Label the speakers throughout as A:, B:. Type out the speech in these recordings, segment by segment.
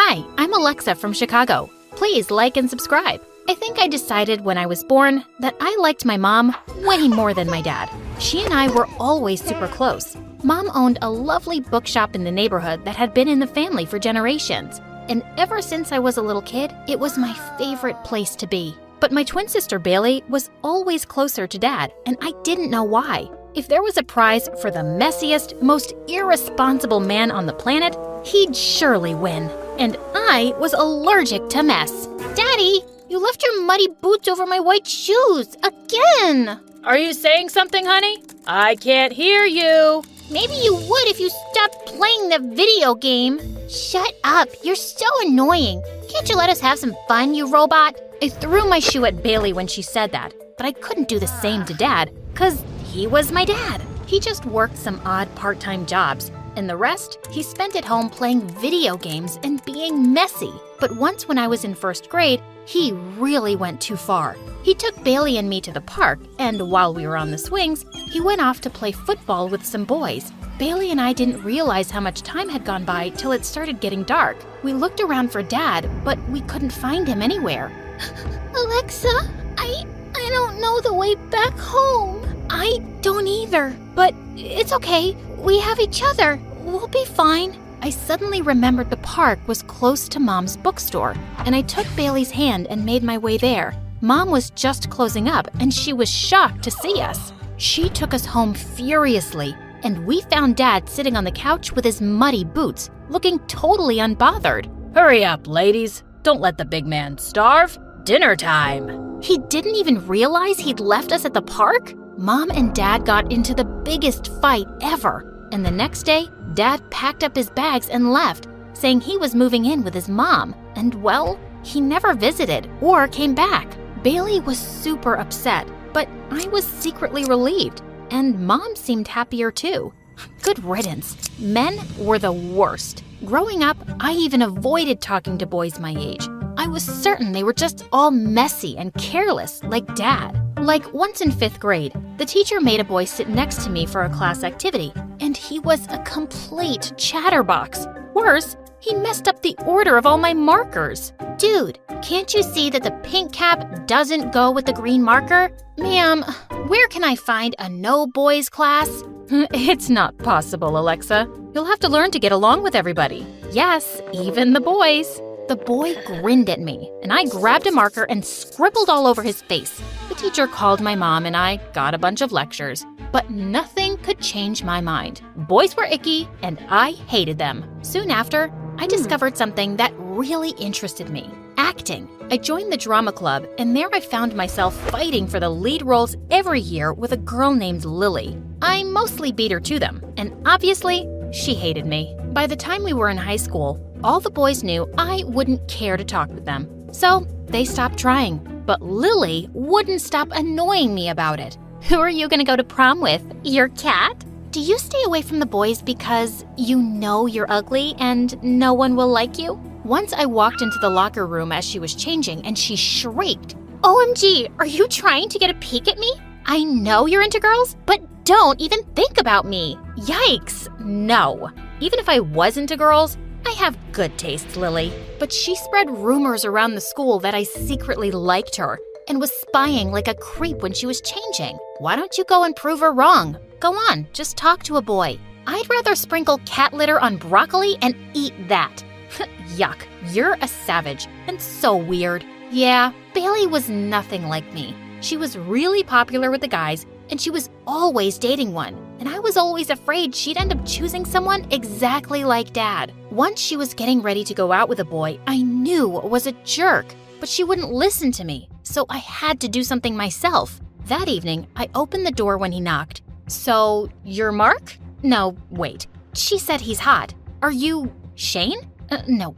A: Hi, I'm Alexa from Chicago. Please like and subscribe. I think I decided when I was born that I liked my mom way more than my dad. She and I were always super close. Mom owned a lovely bookshop in the neighborhood that had been in the family for generations. And ever since I was a little kid, it was my favorite place to be. But my twin sister Bailey was always closer to Dad, and I didn't know why. If there was a prize for the messiest, most irresponsible man on the planet, he'd surely win. And I was allergic to mess. Daddy, you left your muddy boots over my white shoes again.
B: Are you saying something, honey? I can't hear you.
A: Maybe you would if you stopped playing the video game. Shut up, you're so annoying. Can't you let us have some fun, you robot? I threw my shoe at Bailey when she said that, but I couldn't do the same to Dad, because he was my dad. He just worked some odd part-time jobs, and the rest he spent at home playing video games and being messy. But once when I was in first grade, he really went too far. He took Bailey and me to the park, and while we were on the swings, he went off to play football with some boys. Bailey and I didn't realize how much time had gone by till it started getting dark. We looked around for Dad, but we couldn't find him anywhere. Alexa, I don't know the way back home. I don't either, but it's okay. We have each other. We'll be fine. I suddenly remembered the park was close to Mom's bookstore, and I took Bailey's hand and made my way there. Mom was just closing up, and she was shocked to see us. She took us home furiously, and we found Dad sitting on the couch with his muddy boots, looking totally unbothered.
B: Hurry up, ladies. Don't let the big man starve. Dinner time.
A: He didn't even realize he'd left us at the park? Mom and Dad got into the biggest fight ever, and the next day, Dad packed up his bags and left, saying he was moving in with his mom, and well, he never visited or came back. Bailey was super upset, but I was secretly relieved, and Mom seemed happier too. Good riddance. Men were the worst. Growing up, I even avoided talking to boys my age. I was certain they were just all messy and careless, like Dad. Like once in 5th grade, the teacher made a boy sit next to me for a class activity, and he was a complete chatterbox. Worse, he messed up the order of all my markers. Dude, can't you see that the pink cap doesn't go with the green marker? Ma'am, where can I find a no boys class? It's not possible, Alexa. You'll have to learn to get along with everybody. Yes, even the boys. The boy grinned at me, and I grabbed a marker and scribbled all over his face. The teacher called my mom, and I got a bunch of lectures. But nothing could change my mind. Boys were icky, and I hated them. Soon after, I discovered something that really interested me: acting. I joined the drama club, and there I found myself fighting for the lead roles every year with a girl named Lily. I mostly beat her to them, and obviously, she hated me. By the time we were in high school, all the boys knew I wouldn't care to talk with them, so they stopped trying. But Lily wouldn't stop annoying me about it. Who are you gonna go to prom with? Your cat? Do you stay away from the boys because you know you're ugly and no one will like you? Once I walked into the locker room as she was changing and she shrieked, "OMG, are you trying to get a peek at me? I know you're into girls, but don't even think about me." Yikes, no. Even if I was into girls, I have good taste, Lily. But she spread rumors around the school that I secretly liked her and was spying like a creep when she was changing. Why don't you go and prove her wrong? Go on, just talk to a boy. I'd rather sprinkle cat litter on broccoli and eat that. Yuck, you're a savage and so weird. Yeah, Bailey was nothing like me. She was really popular with the guys, and she was always dating one. And I was always afraid she'd end up choosing someone exactly like Dad. Once she was getting ready to go out with a boy I knew was a jerk, but she wouldn't listen to me, so I had to do something myself. That evening, I opened the door when he knocked. "So, you're Mark?" "No, wait. She said he's hot. Are you Shane?" No.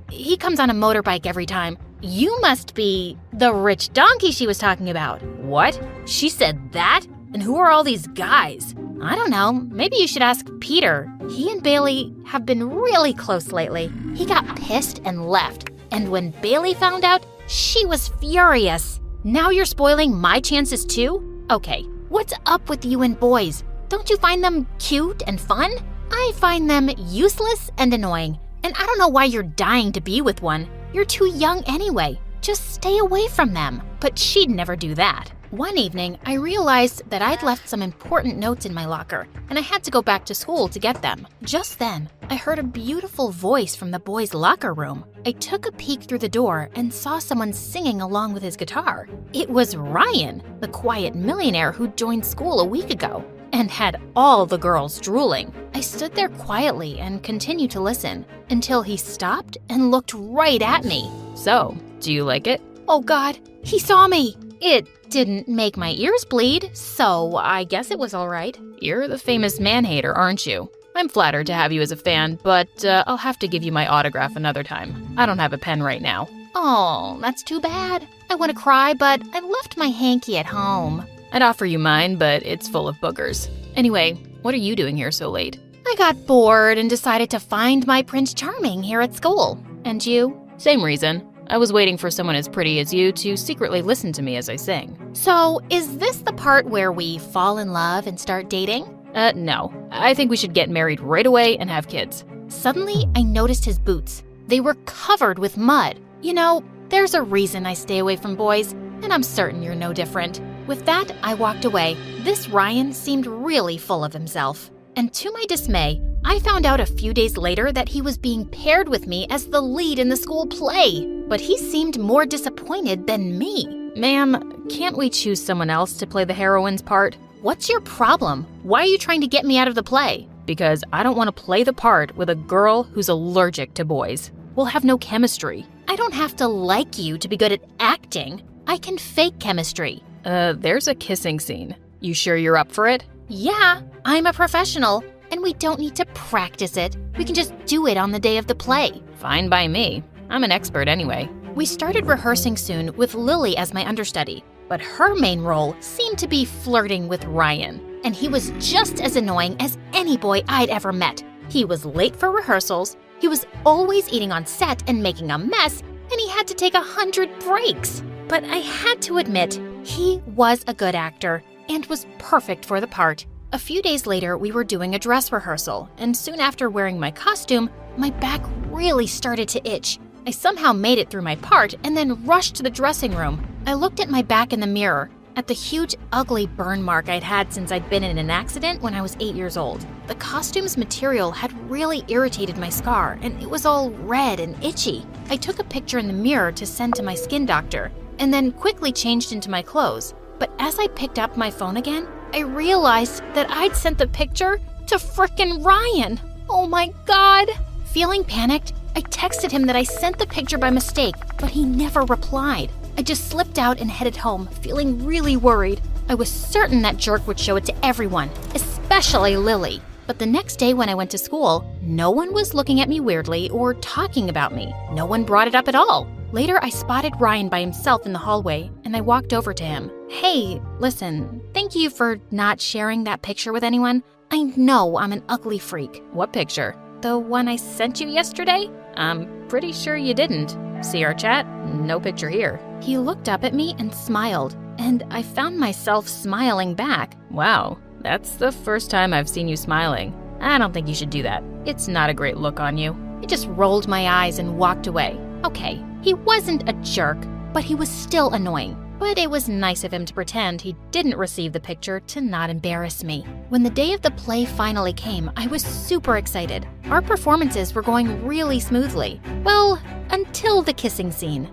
A: He comes on a motorbike every time." "You must be the rich donkey she was talking about."
B: What? She said that? And who are all these guys?
A: "I don't know. Maybe you should ask Peter. He and Bailey have been really close lately." He got pissed and left. And when Bailey found out, she was furious. "Now you're spoiling my chances too? Okay, what's up with you and boys? Don't you find them cute and fun? I find them useless and annoying. And I don't know why you're dying to be with one. You're too young anyway. Just stay away from them. But she'd never do that. One evening, I realized that I'd left some important notes in my locker, and I had to go back to school to get them. Just then, I heard a beautiful voice from the boys' locker room. I took a peek through the door and saw someone singing along with his guitar. It was Ryan, the quiet millionaire who joined school a week ago and had all the girls drooling. I stood there quietly and continued to listen until he stopped and looked right at me.
B: So, do you like it?
A: Oh God, he saw me! It didn't make my ears bleed, so I guess it was all right.
B: You're the famous man-hater, aren't you? I'm flattered to have you as a fan, but I'll have to give you my autograph another time. I don't have a pen right now.
A: Oh, that's too bad. I want to cry, but I left my hanky at home.
B: I'd offer you mine, but it's full of boogers. Anyway, what are you doing here so late?
A: I got bored and decided to find my Prince Charming here at school. And you?
B: Same reason. I was waiting for someone as pretty as you to secretly listen to me as I sing.
A: So, is this the part where we fall in love and start dating?
B: No. I think we should get married right away and have kids.
A: Suddenly, I noticed his boots. They were covered with mud. You know, there's a reason I stay away from boys, and I'm certain you're no different. With that, I walked away. This Ryan seemed really full of himself. And to my dismay, I found out a few days later that he was being paired with me as the lead in the school play. But he seemed more disappointed than me.
B: Ma'am, can't we choose someone else to play the heroine's part?
A: What's your problem? Why are you trying to get me out of the play?
B: Because I don't want to play the part with a girl who's allergic to boys. We'll have no chemistry.
A: I don't have to like you to be good at acting. I can fake chemistry.
B: There's a kissing scene. You sure you're up for it?
A: Yeah, I'm a professional, and we don't need to practice it. We can just do it on the day of the play.
B: Fine by me. I'm an expert anyway.
A: We started rehearsing soon with Lily as my understudy, but her main role seemed to be flirting with Ryan, and he was just as annoying as any boy I'd ever met. He was late for rehearsals, he was always eating on set and making a mess, and he had to take 100 breaks. But I had to admit, he was a good actor and was perfect for the part. A few days later, we were doing a dress rehearsal, and soon after wearing my costume, my back really started to itch. I somehow made it through my part and then rushed to the dressing room. I looked at my back in the mirror, at the huge, ugly burn mark I'd had since I'd been in an accident when I was 8 years old. The costume's material had really irritated my scar, and it was all red and itchy. I took a picture in the mirror to send to my skin doctor, and then quickly changed into my clothes. But as I picked up my phone again, I realized that I'd sent the picture to frickin' Ryan. Oh my God! Feeling panicked, I texted him that I sent the picture by mistake, but he never replied. I just slipped out and headed home, feeling really worried. I was certain that jerk would show it to everyone, especially Lily. But the next day when I went to school, no one was looking at me weirdly or talking about me. No one brought it up at all. Later, I spotted Ryan by himself in the hallway, and I walked over to him. Hey, listen, thank you for not sharing that picture with anyone. I know I'm an ugly freak.
B: What picture?
A: The one I sent you yesterday?
B: I'm pretty sure you didn't. See our chat? No picture here.
A: He looked up at me and smiled, and I found myself smiling back.
B: Wow, that's the first time I've seen you smiling. I don't think you should do that. It's not a great look on you.
A: I just rolled my eyes and walked away. Okay, he wasn't a jerk, but he was still annoying. But it was nice of him to pretend he didn't receive the picture to not embarrass me. When the day of the play finally came, I was super excited. Our performances were going really smoothly. Well, until the kissing scene.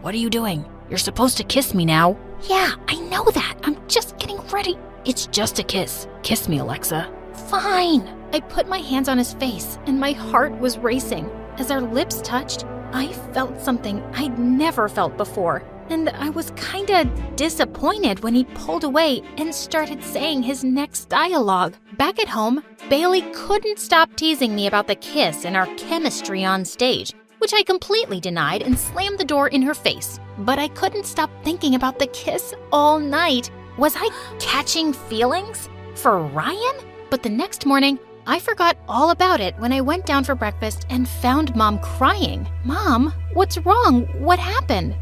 B: What are you doing? You're supposed to kiss me now.
A: Yeah, I know that. I'm just getting ready.
B: It's just a kiss. Kiss me, Alexa.
A: Fine. I put my hands on his face, and my heart was racing. As our lips touched, I felt something I'd never felt before. And I was kinda disappointed when he pulled away and started saying his next dialogue. Back at home, Bailey couldn't stop teasing me about the kiss and our chemistry on stage, which I completely denied and slammed the door in her face. But I couldn't stop thinking about the kiss all night. Was I catching feelings for Ryan? But the next morning, I forgot all about it when I went down for breakfast and found Mom crying. Mom, what's wrong? What happened?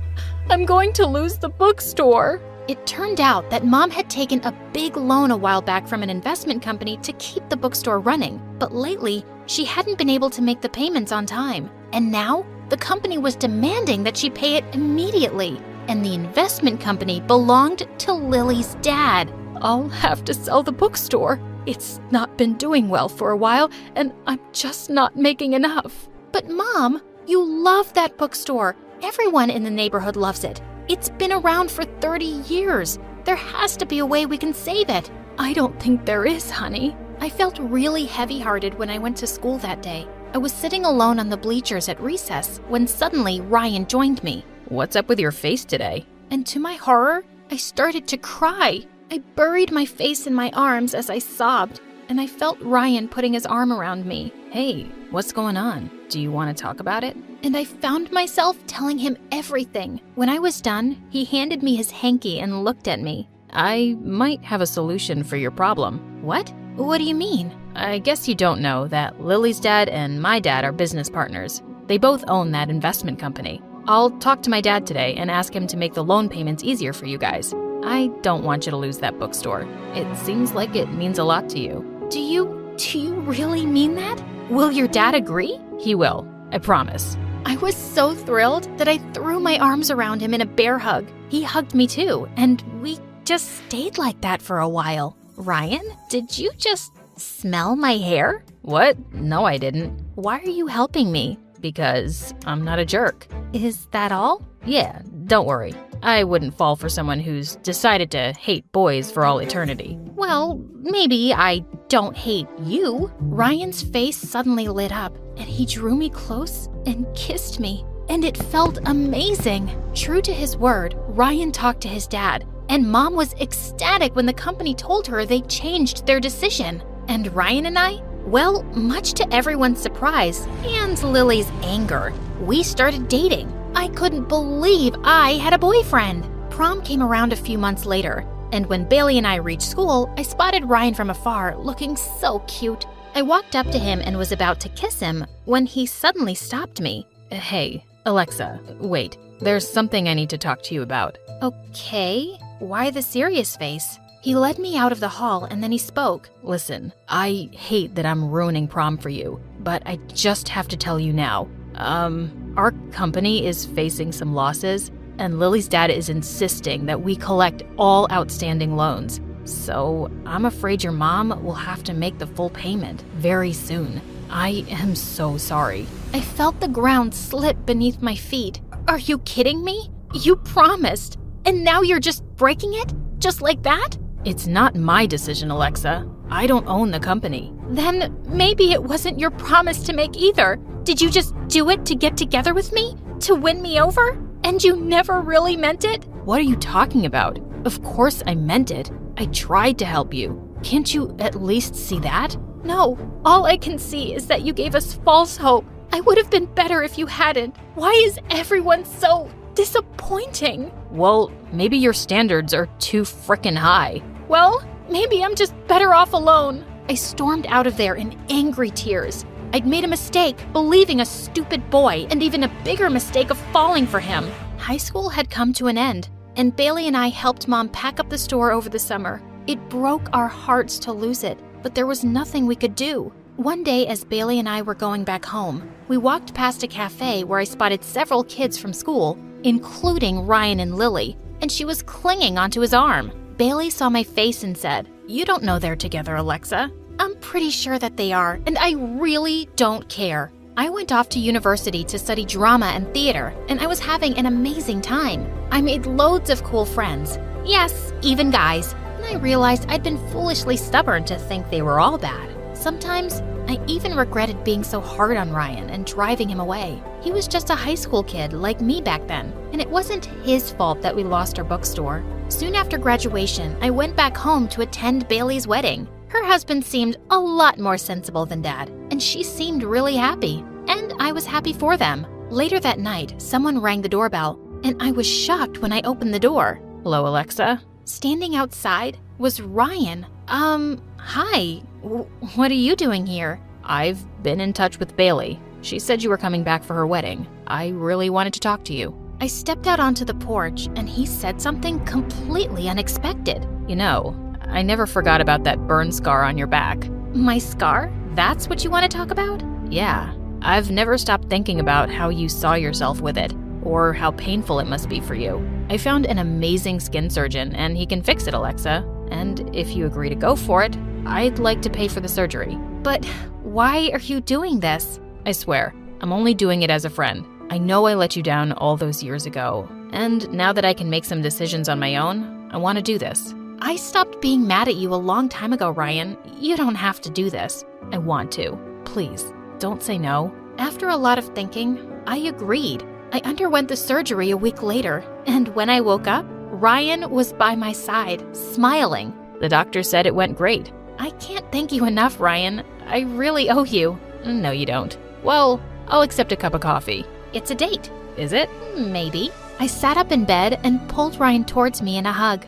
B: I'm going to lose the bookstore.
A: It turned out that Mom had taken a big loan a while back from an investment company to keep the bookstore running, but lately, she hadn't been able to make the payments on time. And now, the company was demanding that she pay it immediately. And the investment company belonged to Lily's dad.
B: I'll have to sell the bookstore. It's not been doing well for a while, and I'm just not making enough.
A: But Mom, you love that bookstore. Everyone in the neighborhood loves it. It's been around for 30 years. There has to be a way we can save it.
B: I don't think there is, honey.
A: I felt really heavy-hearted when I went to school that day. I was sitting alone on the bleachers at recess when suddenly Ryan joined me.
B: What's up with your face today?
A: And to my horror, I started to cry. I buried my face in my arms as I sobbed, and I felt Ryan putting his arm around me.
B: Hey, what's going on? Do you want to talk about it?
A: And I found myself telling him everything. When I was done, he handed me his hanky and looked at me.
B: I might have a solution for your problem.
A: What? What do you mean?
B: I guess you don't know that Lily's dad and my dad are business partners. They both own that investment company. I'll talk to my dad today and ask him to make the loan payments easier for you guys. I don't want you to lose that bookstore. It seems like it means a lot to you.
A: Do you really mean that? Will your dad agree?
B: He will, I promise.
A: I was so thrilled that I threw my arms around him in a bear hug. He hugged me too, and we just stayed like that for a while. Ryan, did you just smell my hair?
B: What? No, I didn't.
A: Why are you helping me?
B: Because I'm not a jerk.
A: Is that all?
B: Yeah, don't worry. I wouldn't fall for someone who's decided to hate boys for all eternity.
A: Well, maybe I don't hate you. Ryan's face suddenly lit up, and he drew me close and kissed me. And it felt amazing. True to his word, Ryan talked to his dad, and Mom was ecstatic when the company told her they changed their decision. And Ryan and I, well, much to everyone's surprise and Lily's anger, we started dating. I couldn't believe I had a boyfriend. Prom came around a few months later, and when Bailey and I reached school, I spotted Ryan from afar, looking so cute. I walked up to him and was about to kiss him when he suddenly stopped me.
B: Hey, Alexa, wait. There's something I need to talk to you about.
A: Okay, why the serious face? He led me out of the hall and then he spoke.
B: Listen, I hate that I'm ruining prom for you, but I just have to tell you now. Our company is facing some losses, and Lily's dad is insisting that we collect all outstanding loans. So I'm afraid your mom will have to make the full payment very soon. I am so sorry.
A: I felt the ground slip beneath my feet. Are you kidding me? You promised, and now you're just breaking it? Just like that?
B: It's not my decision, Alexa. I don't own the company.
A: Then maybe it wasn't your promise to make either. Did you just do it to get together with me? To win me over? And you never really meant it?
B: What are you talking about? Of course I meant it. I tried to help you. Can't you at least see that?
A: No, all I can see is that you gave us false hope. I would have been better if you hadn't. Why is everyone so disappointing?
B: Well, maybe your standards are too frickin' high.
A: Well, maybe I'm just better off alone. I stormed out of there in angry tears. I'd made a mistake, believing a stupid boy, and even a bigger mistake of falling for him. High school had come to an end, and Bailey and I helped Mom pack up the store over the summer. It broke our hearts to lose it, but there was nothing we could do. One day, as Bailey and I were going back home, we walked past a cafe where I spotted several kids from school, including Ryan and Lily, and she was clinging onto his arm. Bailey saw my face and said, "You don't know they're together, Alexa." I'm pretty sure that they are, and I really don't care. I went off to university to study drama and theater, and I was having an amazing time. I made loads of cool friends. Yes, even guys. And I realized I'd been foolishly stubborn to think they were all bad. Sometimes, I even regretted being so hard on Ryan and driving him away. He was just a high school kid like me back then, and it wasn't his fault that we lost our bookstore. Soon after graduation, I went back home to attend Bailey's wedding. Her husband seemed a lot more sensible than Dad, and she seemed really happy. And I was happy for them. Later that night, someone rang the doorbell, and I was shocked when I opened the door.
B: Hello, Alexa?
A: Standing outside was Ryan. Hi. What are you doing here?
B: I've been in touch with Bailey. She said you were coming back for her wedding. I really wanted to talk to you.
A: I stepped out onto the porch and he said something completely unexpected.
B: You know, I never forgot about that burn scar on your back.
A: My scar? That's what you want to talk about?
B: Yeah, I've never stopped thinking about how you saw yourself with it, or how painful it must be for you. I found an amazing skin surgeon, and he can fix it, Alexa. And if you agree to go for it, I'd like to pay for the surgery.
A: But why are you doing this?
B: I swear, I'm only doing it as a friend. I know I let you down all those years ago, and now that I can make some decisions on my own, I want to do this.
A: I stopped being mad at you a long time ago, Ryan. You don't have to do this.
B: I want to. Please, don't say no.
A: After a lot of thinking, I agreed. I underwent the surgery a week later, and when I woke up, Ryan was by my side, smiling.
B: The doctor said it went great.
A: I can't thank you enough, Ryan. I really owe you.
B: No, you don't. Well, I'll accept a cup of coffee.
A: It's a date.
B: Is it?
A: Maybe. I sat up in bed and pulled Ryan towards me in a hug.